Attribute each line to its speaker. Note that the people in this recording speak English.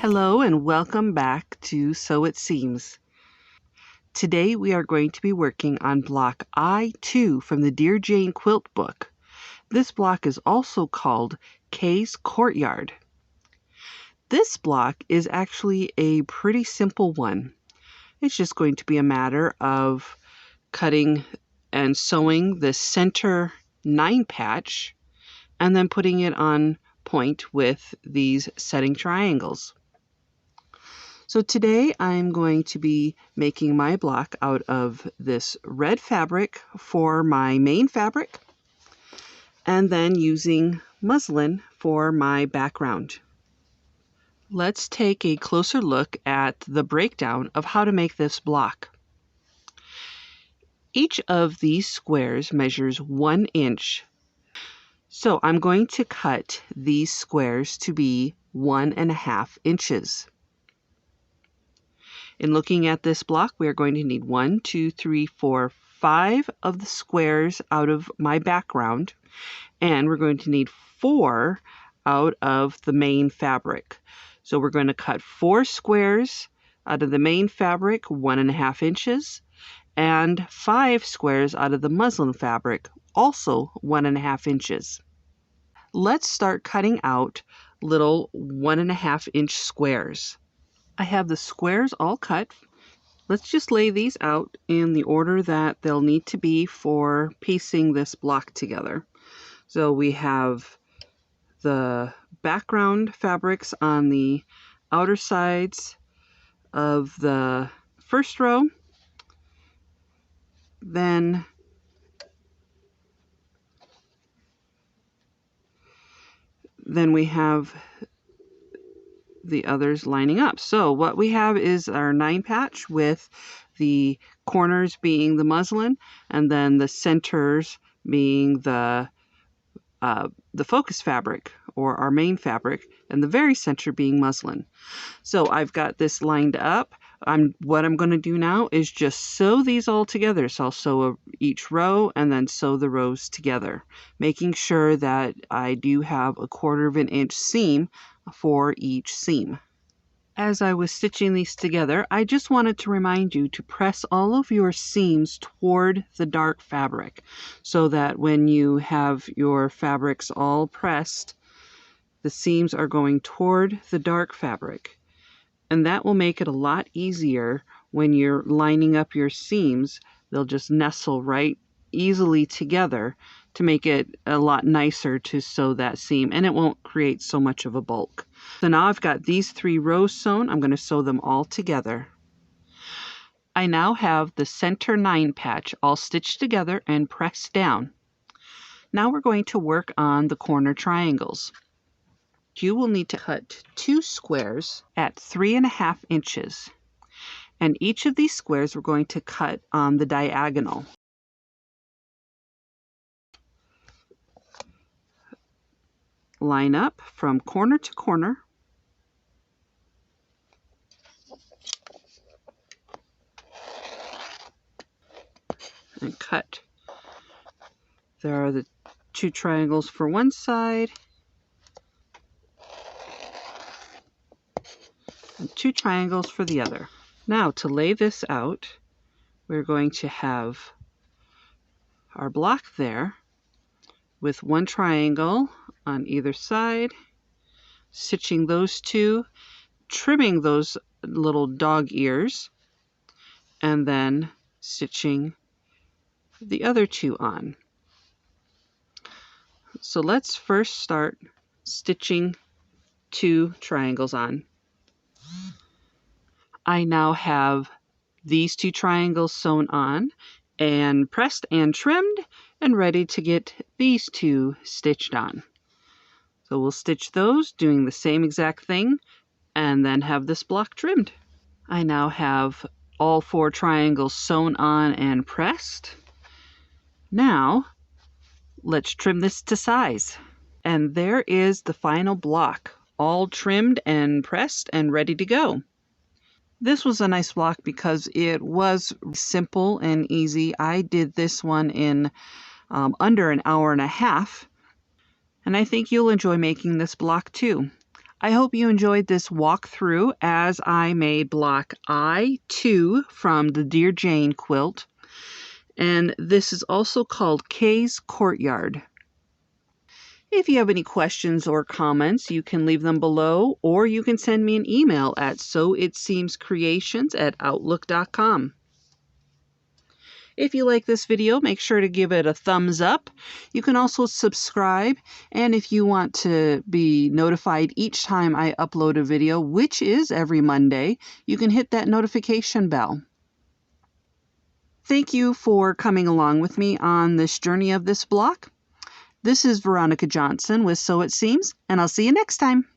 Speaker 1: Hello and welcome back to Sew It Seams. Today we are going to be working on block I-2 from the Dear Jane Quilt book. This block is also called Kay's Courtyard. This block is actually a pretty simple one. It's just going to be a matter of cutting and sewing the center 9 patch and then putting it on point with these setting triangles. So today I'm going to be making my block out of this red fabric for my main fabric and then using muslin for my background. Let's take a closer look at the breakdown of how to make this block. Each of these squares measures 1 inch. So I'm going to cut these squares to be 1.5 inches. In looking at this block, we are going to need 1, 2, 3, 4, 5 of the squares out of my background, and we're going to need 4 out of the main fabric. So we're going to cut 4 squares out of the main fabric, 1.5 inches, and 5 squares out of the muslin fabric, also 1.5 inches. Let's start cutting out little 1.5 inch squares. I have the squares all cut. Let's just lay these out in the order that they'll need to be for piecing this block together. So we have the background fabrics on the outer sides of the first row. Then we have the others lining up. So what we have is our 9 patch with the corners being the muslin and then the centers being the focus fabric or our main fabric and the very center being muslin. So I've got this lined up. What I'm going to do now is just sew these all together. So I'll sew each row and then sew the rows together, making sure that I do have 1/4 inch seam for each seam. As I was stitching these together, I just wanted to remind you to press all of your seams toward the dark fabric so that when you have your fabrics all pressed, the seams are going toward the dark fabric. And that will make it a lot easier when you're lining up your seams. They'll just nestle right easily together to make it a lot nicer to sew that seam, and it won't create so much of a bulk. So now I've got these 3 rows sewn. I'm going to sew them all together. I now have the center 9 patch all stitched together and pressed down. Now we're going to work on the corner triangles. You will need to cut 2 squares at 3.5 inches. And each of these squares we're going to cut on the diagonal. Line up from corner to corner. And cut. There are the 2 triangles for one side and 2 triangles for the other. Now to lay this out, we're going to have our block there with 1 triangle on either side, stitching those 2, trimming those little dog ears, and then stitching the other 2 on. So let's first start stitching 2 triangles on. I now have these 2 triangles sewn on and pressed and trimmed and ready to get these 2 stitched on. So we'll stitch those doing the same exact thing and then have this block trimmed. I now have all 4 triangles sewn on and pressed. Now let's trim this to size. And there is the final block, all trimmed and pressed and ready to go. This was a nice block because it was simple and easy. I did this one in under an hour and a half, and I think you'll enjoy making this block too. I hope you enjoyed this walkthrough as I made block I-2 from the Dear Jane quilt. And this is also called Kay's Courtyard. If you have any questions or comments, you can leave them below, or you can send me an email at soitseemscreations@outlook.com. If you like this video, make sure to give it a thumbs up. You can also subscribe, and if you want to be notified each time I upload a video, which is every Monday, you can hit that notification bell. Thank you for coming along with me on this journey of this block. This is Veronica Johnson with Sew It Seems, and I'll see you next time.